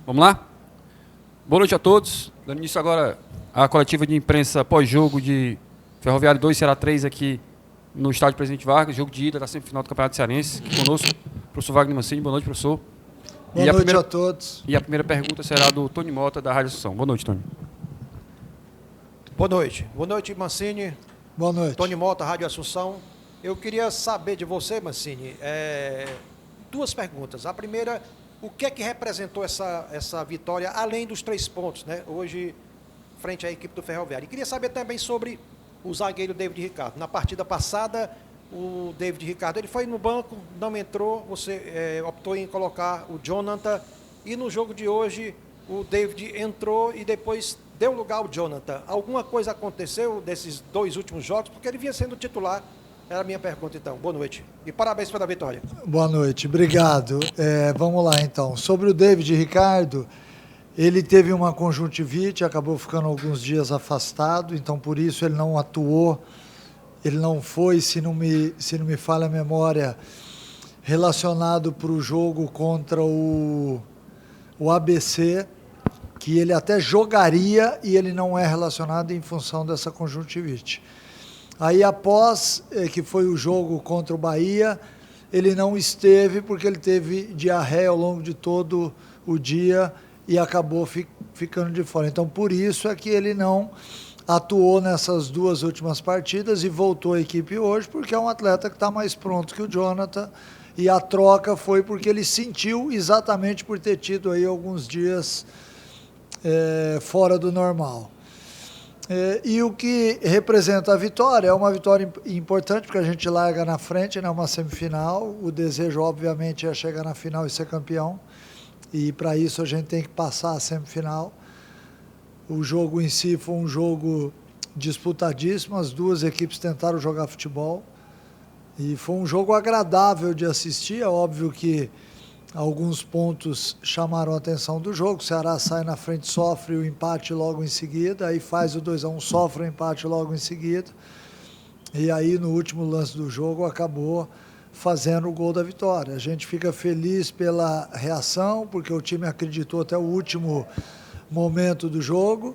Vamos lá? Boa noite a todos. Dando início agora à coletiva de imprensa pós-jogo de Ferroviário 2, Ceará 3 aqui no estádio Presidente Vargas, jogo de ida da semifinal do Campeonato Cearense. Aqui conosco, professor Wagner Mancini. Boa noite, professor. Boa noite a todos. E a primeira pergunta será do Tony Mota, da Rádio Assunção. Boa noite, Tony. Boa noite. Boa noite, Mancini. Boa noite. Tony Mota, Rádio Assunção. Eu queria saber de você, Mancini, duas perguntas. A primeira, o que é que representou essa vitória, além dos 3 pontos, né? Hoje, frente à equipe do Ferroviário. E queria saber também sobre o zagueiro David Ricardo. Na partida passada, o David Ricardo ele foi no banco, não entrou, você optou em colocar o Jonathan. E no jogo de hoje, o David entrou e depois deu lugar ao Jonathan. Alguma coisa aconteceu desses 2 últimos jogos? Porque ele vinha sendo titular. Era a minha pergunta, então. Boa noite. E parabéns pela vitória. Boa noite, obrigado. Vamos lá, então. Sobre o David Ricardo, ele teve uma conjuntivite, acabou ficando alguns dias afastado, então por isso ele não atuou, ele não foi, se não me falha a memória, relacionado para o jogo contra o ABC, que ele até jogaria e ele não é relacionado em função dessa conjuntivite. Aí, após que foi o jogo contra o Bahia, ele não esteve porque ele teve diarreia ao longo de todo o dia e acabou ficando de fora. Então, por isso é que ele não atuou nessas 2 últimas partidas e voltou à equipe hoje, porque é um atleta que está mais pronto que o Jonathan, e a troca foi porque ele sentiu exatamente por ter tido aí alguns dias fora do normal. E o que representa a vitória é uma vitória importante, porque a gente larga na frente, né, uma semifinal. O desejo, obviamente, é chegar na final e ser campeão. E para isso a gente tem que passar a semifinal. O jogo em si foi um jogo disputadíssimo, as 2 equipes tentaram jogar futebol. E foi um jogo agradável de assistir. É óbvio que alguns pontos chamaram a atenção do jogo. O Ceará sai na frente, sofre o empate logo em seguida, aí faz o 2-1, sofre o empate logo em seguida. E aí, no último lance do jogo, acabou fazendo o gol da vitória. A gente fica feliz pela reação, porque o time acreditou até o último momento do jogo,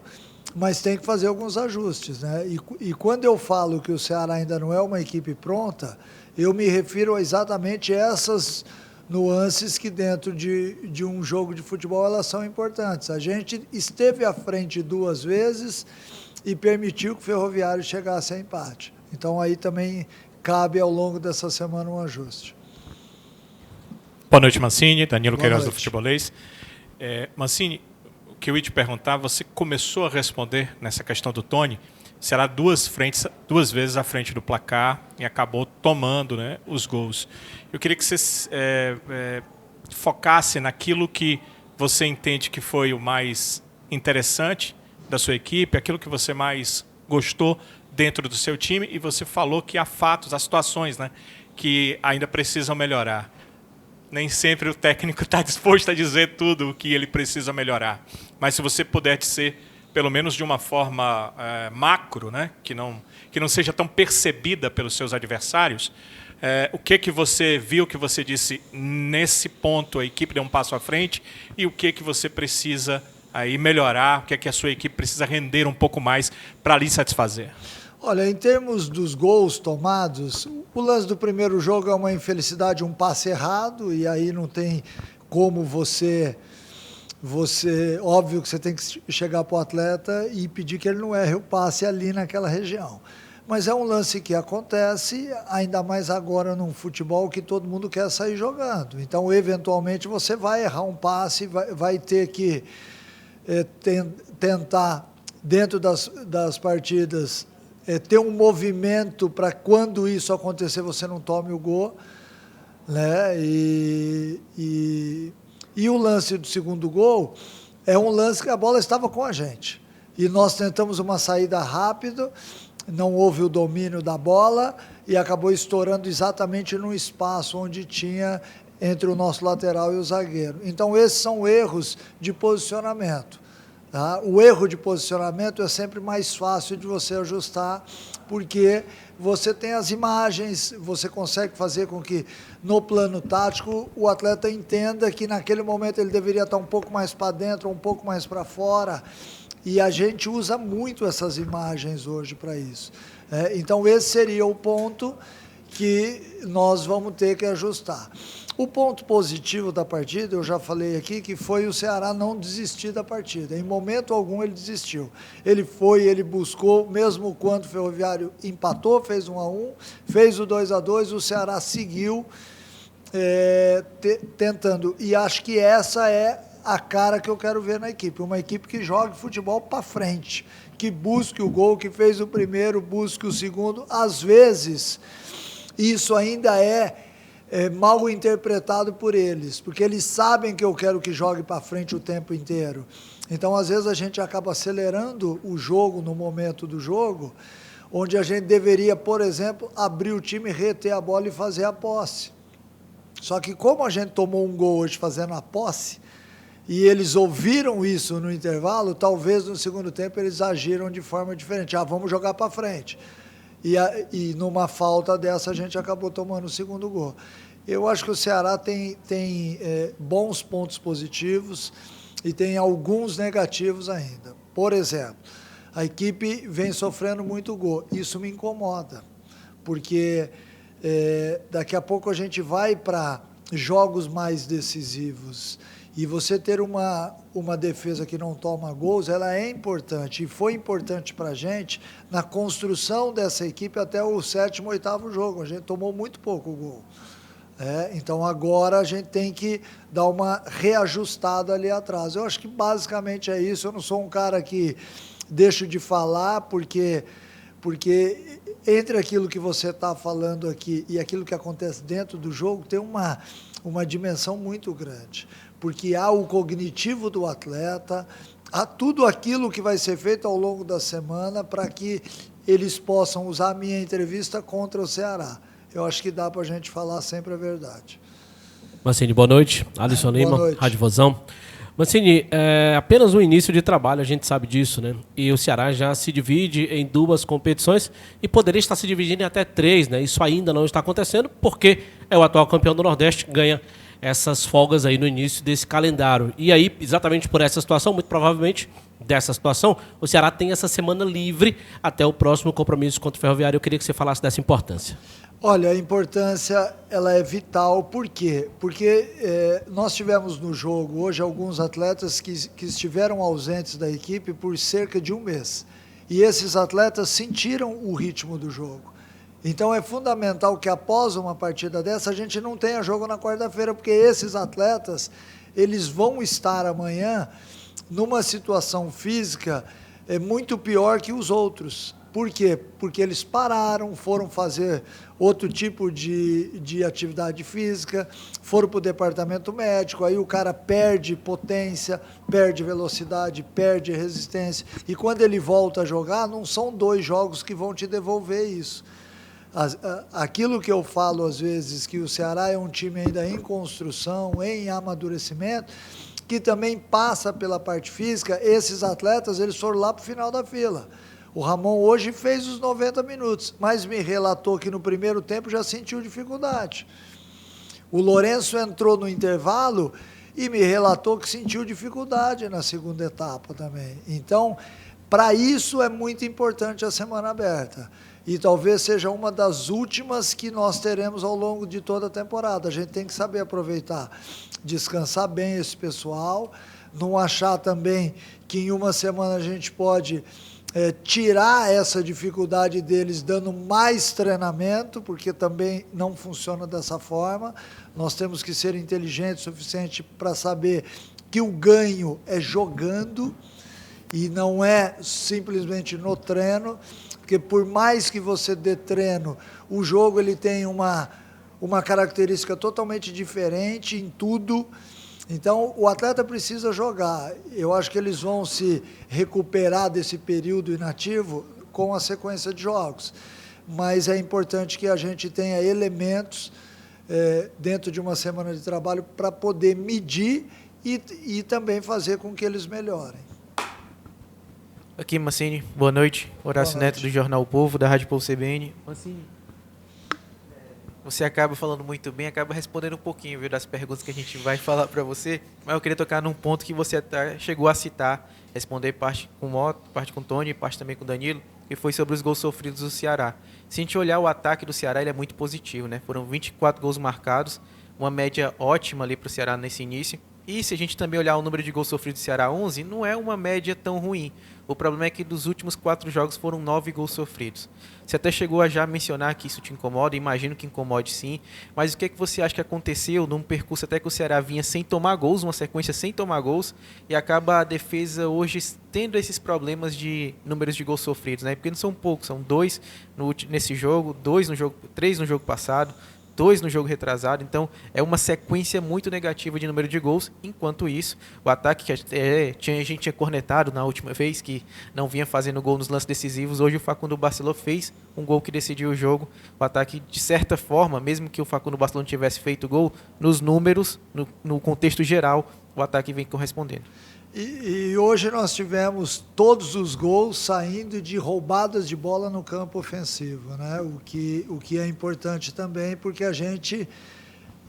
mas tem que fazer alguns ajustes, né? E quando eu falo que o Ceará ainda não é uma equipe pronta, eu me refiro a exatamente essas nuances que dentro de um jogo de futebol elas são importantes. A gente esteve à frente 2 vezes e permitiu que o Ferroviário chegasse a empate. Então aí também cabe ao longo dessa semana um ajuste. Boa noite, Mancini. Danilo Boa Queiroz noite. do Futebolês. Mancini, o que eu ia te perguntar, você começou a responder nessa questão do Tony, será 2 vezes à frente do placar e acabou tomando, né, os gols. Eu queria que você focasse naquilo que você entende que foi o mais interessante da sua equipe, aquilo que você mais gostou dentro do seu time, e você falou que há fatos, há situações, né, que ainda precisam melhorar. Nem sempre o técnico está disposto a dizer tudo o que ele precisa melhorar. Mas se você puder dizer, pelo menos de uma forma macro, né, que não seja tão percebida pelos seus adversários, o que você viu, que você disse, nesse ponto a equipe deu um passo à frente, e o que você precisa aí melhorar, o que a sua equipe precisa render um pouco mais para lhe satisfazer? Olha, em termos dos gols tomados, o lance do primeiro jogo é uma infelicidade, um passe errado, e aí não tem como você óbvio que você tem que chegar para o atleta e pedir que ele não erre o passe ali naquela região. Mas é um lance que acontece, ainda mais agora num futebol que todo mundo quer sair jogando. Então, eventualmente, você vai errar um passe, vai ter que tentar, dentro das partidas, ter um movimento para quando isso acontecer, você não tome o gol, né? E o lance do segundo gol é um lance que a bola estava com a gente. E nós tentamos uma saída rápida, não houve o domínio da bola e acabou estourando exatamente no espaço onde tinha entre o nosso lateral e o zagueiro. Então, esses são erros de posicionamento. Tá? O erro de posicionamento é sempre mais fácil de você ajustar, porque você tem as imagens, você consegue fazer com que no plano tático o atleta entenda que naquele momento ele deveria estar um pouco mais para dentro, um pouco mais para fora, e a gente usa muito essas imagens hoje para isso. Então esse seria o ponto que nós vamos ter que ajustar. O ponto positivo da partida, eu já falei aqui, que foi o Ceará não desistir da partida. Em momento algum ele desistiu. Ele foi, ele buscou, mesmo quando o Ferroviário empatou, fez 1-1, fez o 2-2, o Ceará seguiu tentando. E acho que essa é a cara que eu quero ver na equipe. Uma equipe que jogue futebol para frente, que busque o gol, que fez o primeiro, busque o segundo. Às vezes, isso ainda é mal interpretado por eles, porque eles sabem que eu quero que jogue para frente o tempo inteiro. Então, às vezes, a gente acaba acelerando o jogo no momento do jogo, onde a gente deveria, por exemplo, abrir o time, reter a bola e fazer a posse. Só que como a gente tomou um gol hoje fazendo a posse, e eles ouviram isso no intervalo, talvez no segundo tempo eles agiram de forma diferente. Vamos jogar para frente. E numa falta dessa a gente acabou tomando o segundo gol. Eu acho que o Ceará tem bons pontos positivos e tem alguns negativos ainda. Por exemplo, a equipe vem sofrendo muito gol. Isso me incomoda, porque daqui a pouco a gente vai para jogos mais decisivos. E você ter uma defesa que não toma gols, ela é importante. E foi importante para a gente na construção dessa equipe até o 7º, 8º jogo. A gente tomou muito pouco gol. Então agora a gente tem que dar uma reajustada ali atrás. Eu acho que basicamente é isso. Eu não sou um cara que deixo de falar, porque entre aquilo que você está falando aqui e aquilo que acontece dentro do jogo, tem uma dimensão muito grande. Porque há o cognitivo do atleta, há tudo aquilo que vai ser feito ao longo da semana para que eles possam usar a minha entrevista contra o Ceará. Eu acho que dá para a gente falar sempre a verdade. Mancini, boa noite. Alisson Lima, Rádio Vozão. Mancini, apenas um início de trabalho, a gente sabe disso, né? E o Ceará já se divide em 2 competições e poderia estar se dividindo em até 3, né? Isso ainda não está acontecendo porque é o atual campeão do Nordeste, ganha essas folgas aí no início desse calendário. E aí, exatamente por essa situação, muito provavelmente dessa situação, o Ceará tem essa semana livre até o próximo compromisso contra o Ferroviário. Eu queria que você falasse dessa importância. Olha, a importância ela é vital. Por quê? Porque nós tivemos no jogo hoje alguns atletas que estiveram ausentes da equipe por cerca de 1 mês. E esses atletas sentiram o ritmo do jogo. Então é fundamental que após uma partida dessa a gente não tenha jogo na quarta-feira, porque esses atletas eles vão estar amanhã numa situação física muito pior que os outros. Por quê? Porque eles pararam, foram fazer outro tipo de atividade física, foram para o departamento médico, aí o cara perde potência, perde velocidade, perde resistência. E quando ele volta a jogar, não são 2 jogos que vão te devolver isso. Aquilo que eu falo às vezes, que o Ceará é um time ainda em construção, em amadurecimento, que também passa pela parte física, esses atletas eles foram lá para o final da fila. O Ramon hoje fez os 90 minutos, mas me relatou que no primeiro tempo já sentiu dificuldade. O Lourenço entrou no intervalo e me relatou que sentiu dificuldade na segunda etapa também. Então, para isso é muito importante a semana aberta. E talvez seja uma das últimas que nós teremos ao longo de toda a temporada. A gente tem que saber aproveitar, descansar bem esse pessoal, não achar também que em uma semana a gente pode tirar essa dificuldade deles dando mais treinamento, porque também não funciona dessa forma. Nós temos que ser inteligentes o suficiente para saber que o ganho é jogando e não é simplesmente no treino, porque por mais que você dê treino, o jogo ele tem uma característica totalmente diferente em tudo. Então, o atleta precisa jogar. Eu acho que eles vão se recuperar desse período inativo com a sequência de jogos. Mas é importante que a gente tenha elementos dentro de uma semana de trabalho para poder medir e também fazer com que eles melhorem. Aqui, Mancini, boa noite. Horácio Neto, do Jornal O Povo, da Rádio Povo CBN. Mancini, você acaba falando muito bem, acaba respondendo um pouquinho, viu, das perguntas que a gente vai falar para você, mas eu queria tocar num ponto que você até chegou a citar, responder parte com o Mota, parte com o Tony, parte também com o Danilo, que foi sobre os gols sofridos do Ceará. Se a gente olhar o ataque do Ceará, ele é muito positivo, né? Foram 24 gols marcados, uma média ótima ali para o Ceará nesse início. E se a gente também olhar o número de gols sofridos do Ceará, 11, não é uma média tão ruim. O problema é que dos últimos 4 jogos foram 9 gols sofridos. Você até chegou a já mencionar que isso te incomoda, imagino que incomode sim, mas o que é que você acha que aconteceu num percurso até que o Ceará vinha sem tomar gols, uma sequência sem tomar gols, e acaba a defesa hoje tendo esses problemas de números de gols sofridos, né? Porque não são poucos, são 2 nesse jogo, 3 no jogo passado, 2 no jogo retrasado, então é uma sequência muito negativa de número de gols. Enquanto isso, o ataque que a gente tinha cornetado na última vez, que não vinha fazendo gol nos lances decisivos, hoje o Facundo Barceló fez um gol que decidiu o jogo. O ataque, de certa forma, mesmo que o Facundo Barceló não tivesse feito gol, nos números, no contexto geral, o ataque vem correspondendo. E hoje nós tivemos todos os gols saindo de roubadas de bola no campo ofensivo, né? O que é importante também, porque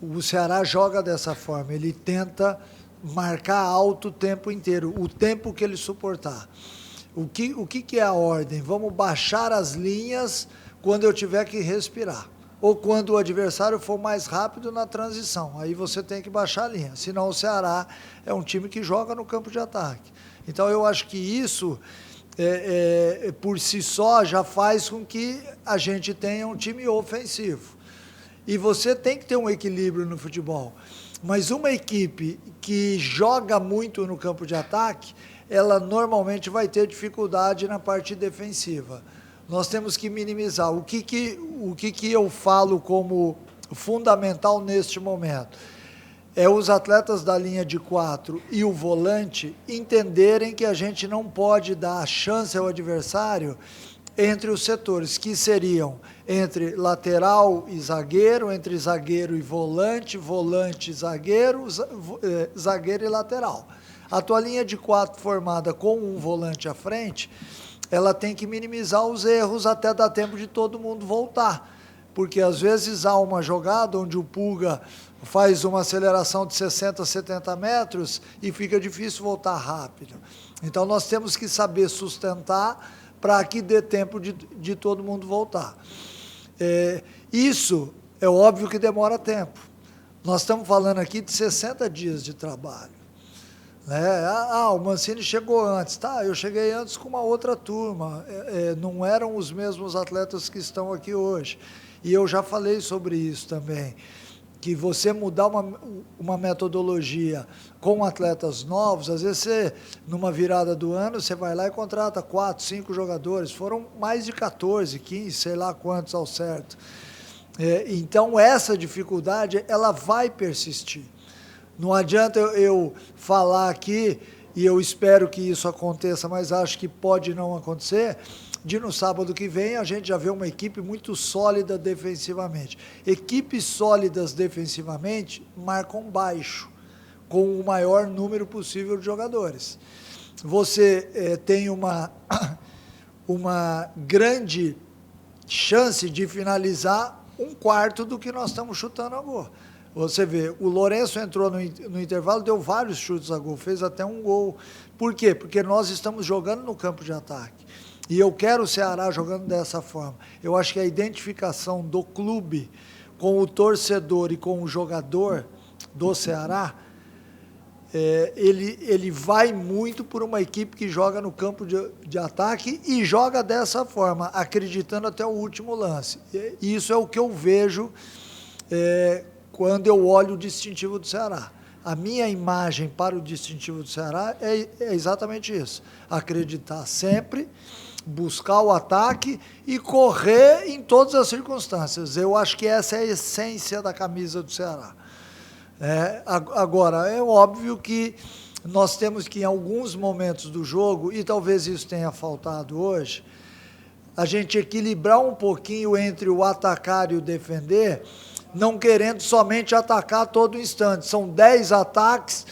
o Ceará joga dessa forma, ele tenta marcar alto o tempo inteiro, o tempo que ele suportar. O que é a ordem? Vamos baixar as linhas quando eu tiver que respirar. Ou quando o adversário for mais rápido na transição. Aí você tem que baixar a linha. Senão o Ceará é um time que joga no campo de ataque. Então eu acho que isso, por si só, já faz com que a gente tenha um time ofensivo. E você tem que ter um equilíbrio no futebol. Mas uma equipe que joga muito no campo de ataque, ela normalmente vai ter dificuldade na parte defensiva. Nós temos que minimizar. O que eu falo como fundamental neste momento? É os atletas da linha de 4 e o volante entenderem que a gente não pode dar a chance ao adversário entre os setores, que seriam entre lateral e zagueiro, entre zagueiro e volante, volante e zagueiro, zagueiro e lateral. A tua linha de 4 formada com um volante à frente, ela tem que minimizar os erros até dar tempo de todo mundo voltar. Porque às vezes há uma jogada onde o Pulga faz uma aceleração de 60, 70 metros e fica difícil voltar rápido. Então nós temos que saber sustentar para que dê tempo de todo mundo voltar. Isso é óbvio que demora tempo. Nós estamos falando aqui de 60 dias de trabalho. O Mancini chegou antes. Tá, eu cheguei antes com uma outra turma. Não eram os mesmos atletas que estão aqui hoje. E eu já falei sobre isso também. Que você mudar uma metodologia com atletas novos, às vezes você, numa virada do ano, você vai lá e contrata 4, 5 jogadores. Foram mais de 14, 15, sei lá quantos ao certo. Então, essa dificuldade, ela vai persistir. Não adianta eu falar aqui, e eu espero que isso aconteça, mas acho que pode não acontecer, de no sábado que vem a gente já vê uma equipe muito sólida defensivamente. Equipes sólidas defensivamente marcam baixo, com o maior número possível de jogadores. Você tem uma grande chance de finalizar 1/4 do que nós estamos chutando a gol. Você vê, o Lourenço entrou no intervalo, deu vários chutes a gol, fez até um gol. Por quê? Porque nós estamos jogando no campo de ataque. E eu quero o Ceará jogando dessa forma. Eu acho que a identificação do clube com o torcedor e com o jogador do Ceará, ele vai muito por uma equipe que joga no campo de ataque e joga dessa forma, acreditando até o último lance. E isso é o que eu vejo quando eu olho o distintivo do Ceará. A minha imagem para o distintivo do Ceará é exatamente isso. Acreditar sempre, buscar o ataque e correr em todas as circunstâncias. Eu acho que essa é a essência da camisa do Ceará. Agora, é óbvio que nós temos que, em alguns momentos do jogo, e talvez isso tenha faltado hoje, a gente equilibrar um pouquinho entre o atacar e o defender, não querendo somente atacar a todo instante. São 10 ataques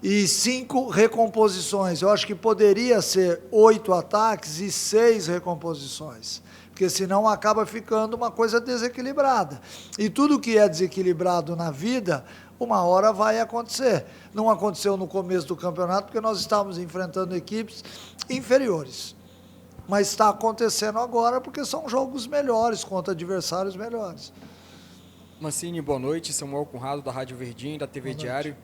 e 5 recomposições. Eu acho que poderia ser 8 ataques e 6 recomposições, porque senão acaba ficando uma coisa desequilibrada. E tudo que é desequilibrado na vida, uma hora vai acontecer. Não aconteceu no começo do campeonato, porque nós estávamos enfrentando equipes inferiores. Mas está acontecendo agora, porque são jogos melhores, contra adversários melhores. Mancini, boa noite. Samuel Conrado, da Rádio Verdinho, da TV Diário.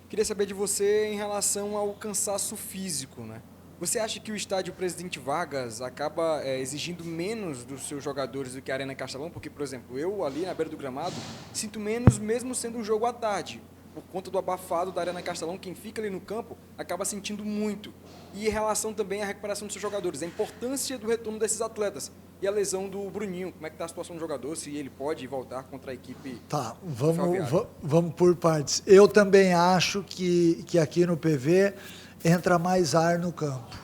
Queria saber de você em relação ao cansaço físico, né? Você acha que o estádio Presidente Vargas acaba exigindo menos dos seus jogadores do que a Arena Castelão? Porque, por exemplo, eu ali na beira do gramado sinto menos mesmo sendo um jogo à tarde. Por conta do abafado da Arena Castelão, quem fica ali no campo acaba sentindo muito. E em relação também à recuperação dos seus jogadores, a importância do retorno desses atletas e a lesão do Bruninho. Como é que está a situação do jogador, se ele pode voltar contra a equipe? Tá, vamos por partes. Eu também acho que aqui no PV entra mais ar no campo.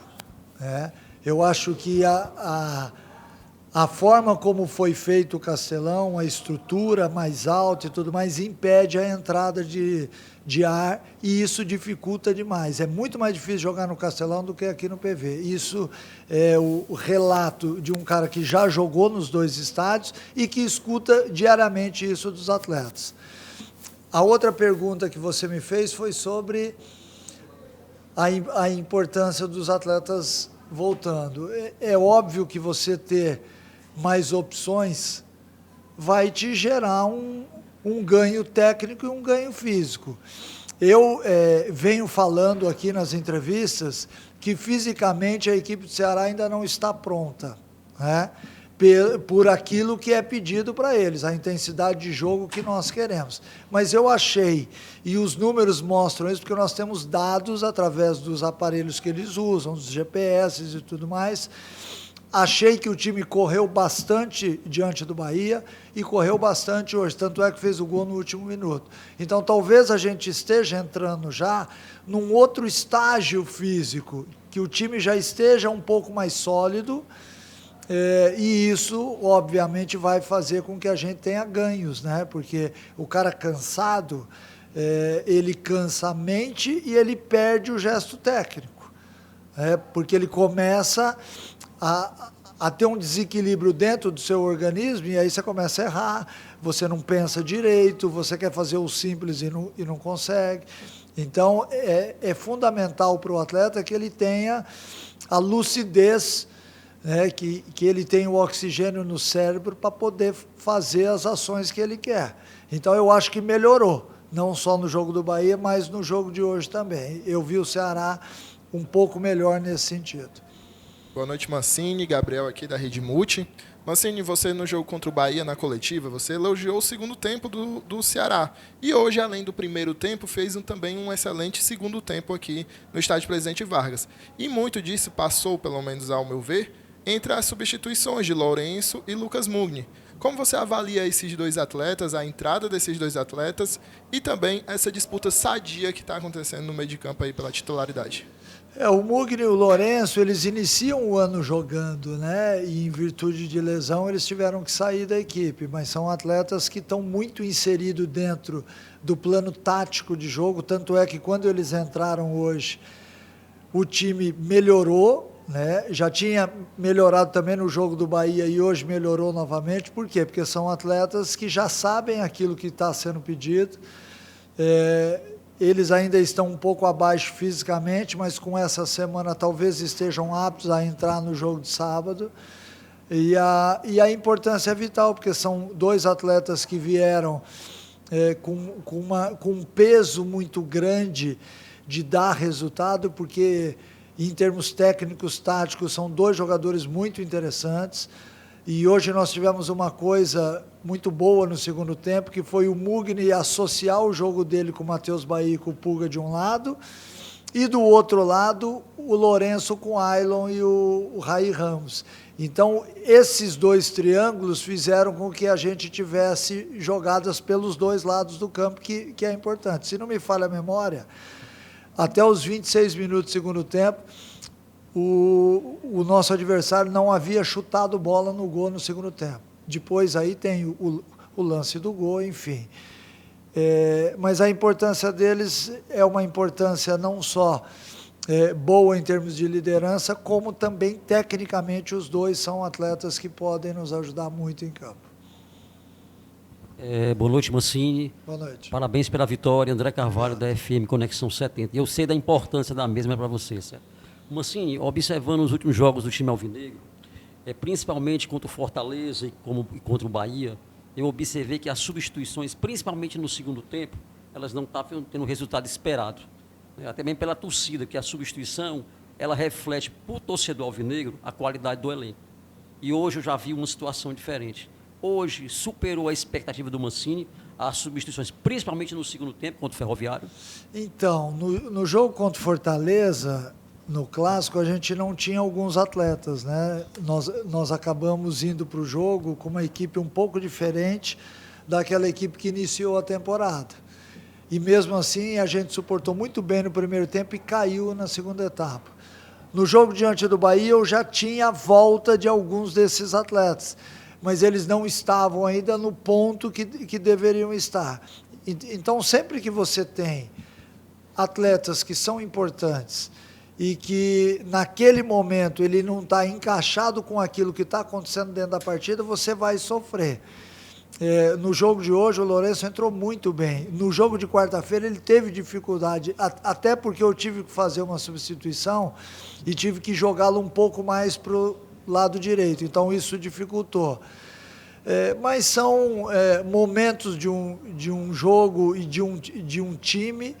Né? Eu acho que a forma como foi feito o Castelão, a estrutura mais alta e tudo mais, impede a entrada de ar e isso dificulta demais. É muito mais difícil jogar no Castelão do que aqui no PV. Isso é o relato de um cara que já jogou nos 2 estádios e que escuta diariamente isso dos atletas. A outra pergunta que você me fez foi sobre a importância dos atletas voltando. É óbvio que você ter mais opções vai te gerar um ganho técnico e um ganho físico. Eu venho falando aqui nas entrevistas que fisicamente a equipe do Ceará ainda não está pronta, né? Por aquilo que é pedido para eles, a intensidade de jogo que nós queremos. Mas eu achei, e os números mostram isso, porque nós temos dados através dos aparelhos que eles usam, dos GPS e tudo mais. Achei que o time correu bastante diante do Bahia e correu bastante hoje, tanto é que fez o gol no último minuto. Então, talvez a gente esteja entrando já num outro estágio físico, que o time já esteja um pouco mais sólido, e isso, obviamente, vai fazer com que a gente tenha ganhos, né? Porque o cara cansado, ele cansa a mente e ele perde o gesto técnico, porque ele começa a ter um desequilíbrio dentro do seu organismo e aí você começa a errar, você não pensa direito, você quer fazer o simples e não consegue. Então, é fundamental para o atleta que ele tenha a lucidez, né, que ele tenha o oxigênio no cérebro para poder fazer as ações que ele quer. Então, eu acho que melhorou, não só no jogo do Bahia, mas no jogo de hoje também. Eu vi o Ceará um pouco melhor nesse sentido. Boa noite, Mancini. Gabriel aqui da Rede Multi. Mancini, você no jogo contra o Bahia, na coletiva, você elogiou o segundo tempo do Ceará. E hoje, além do primeiro tempo, fez também um excelente segundo tempo aqui no estádio Presidente Vargas. E muito disso passou, pelo menos ao meu ver, entre as substituições de Lourenço e Lucas Mugni. Como você avalia esses 2 atletas, a entrada desses 2 atletas e também essa disputa sadia que está acontecendo no meio de campo aí pela titularidade? O Mugni e o Lourenço, eles iniciam o ano jogando, né? E em virtude de lesão eles tiveram que sair da equipe, mas são atletas que estão muito inseridos dentro do plano tático de jogo, tanto é que quando eles entraram hoje, o time melhorou, né? Já tinha melhorado também no jogo do Bahia e hoje melhorou novamente. Por quê? Porque são atletas que já sabem aquilo que está sendo pedido. Eles ainda estão um pouco abaixo fisicamente, mas com essa semana talvez estejam aptos a entrar no jogo de sábado. E a importância é vital, porque são 2 atletas que vieram com um peso muito grande de dar resultado, porque em termos técnicos, táticos, são 2 jogadores muito interessantes. E hoje nós tivemos uma coisa muito boa no segundo tempo, que foi o Mugni associar o jogo dele com o Matheus Bahia e com o Pulga de um lado, e do outro lado o Lourenço com o Ailon e o Raí Ramos. Então, esses 2 triângulos fizeram com que a gente tivesse jogadas pelos 2 lados do campo, que é importante. Se não me falha a memória, até os 26 minutos do segundo tempo, o nosso adversário não havia chutado bola no gol no segundo tempo. Depois aí tem o lance do gol, enfim. Mas a importância deles é uma importância não só boa em termos de liderança, como também tecnicamente os dois são atletas que podem nos ajudar muito em campo. Boa noite, Mancini. Boa noite. Parabéns pela vitória, André Carvalho, da FM Conexão 70. Eu sei da importância da mesma para você, certo? Mancini, observando os últimos jogos do time alvinegro, principalmente contra o Fortaleza e contra o Bahia, eu observei que as substituições, principalmente no segundo tempo, elas não estavam tendo o resultado esperado. Até mesmo pela torcida, que a substituição, ela reflete para o torcedor alvinegro a qualidade do elenco. E hoje eu já vi uma situação diferente. Hoje superou a expectativa do Mancini, as substituições, principalmente no segundo tempo contra o Ferroviário. Então, no jogo contra o Fortaleza, no Clássico, a gente não tinha alguns atletas, né? Nós acabamos indo para o jogo com uma equipe um pouco diferente daquela equipe que iniciou a temporada. E mesmo assim, a gente suportou muito bem no primeiro tempo e caiu na segunda etapa. No jogo diante do Bahia, eu já tinha a volta de alguns desses atletas, mas eles não estavam ainda no ponto que deveriam estar. Então, sempre que você tem atletas que são importantes e que naquele momento ele não está encaixado com aquilo que está acontecendo dentro da partida, você vai sofrer. No jogo de hoje, o Lourenço entrou muito bem. No jogo de quarta-feira, ele teve dificuldade, até porque eu tive que fazer uma substituição e tive que jogá-lo um pouco mais para o lado direito. Então, isso dificultou. Mas são momentos de um jogo e de um time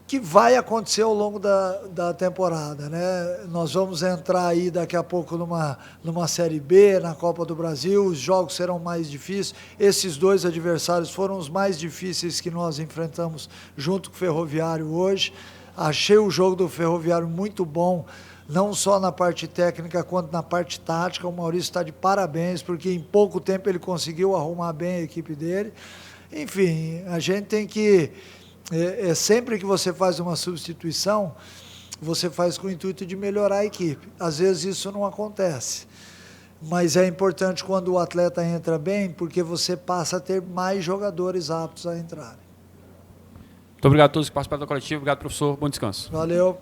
que vai acontecer ao longo da temporada, né? Nós vamos entrar aí daqui a pouco numa Série B, na Copa do Brasil, os jogos serão mais difíceis. Esses dois adversários foram os mais difíceis que nós enfrentamos junto com o Ferroviário hoje. Achei o jogo do Ferroviário muito bom, não só na parte técnica, quanto na parte tática. O Maurício está de parabéns, porque em pouco tempo ele conseguiu arrumar bem a equipe dele. Enfim, a gente tem que... sempre que você faz uma substituição, você faz com o intuito de melhorar a equipe. Às vezes isso não acontece, mas é importante quando o atleta entra bem, porque você passa a ter mais jogadores aptos a entrarem. Muito obrigado a todos que participaram da coletiva. Obrigado, professor. Bom descanso. Valeu.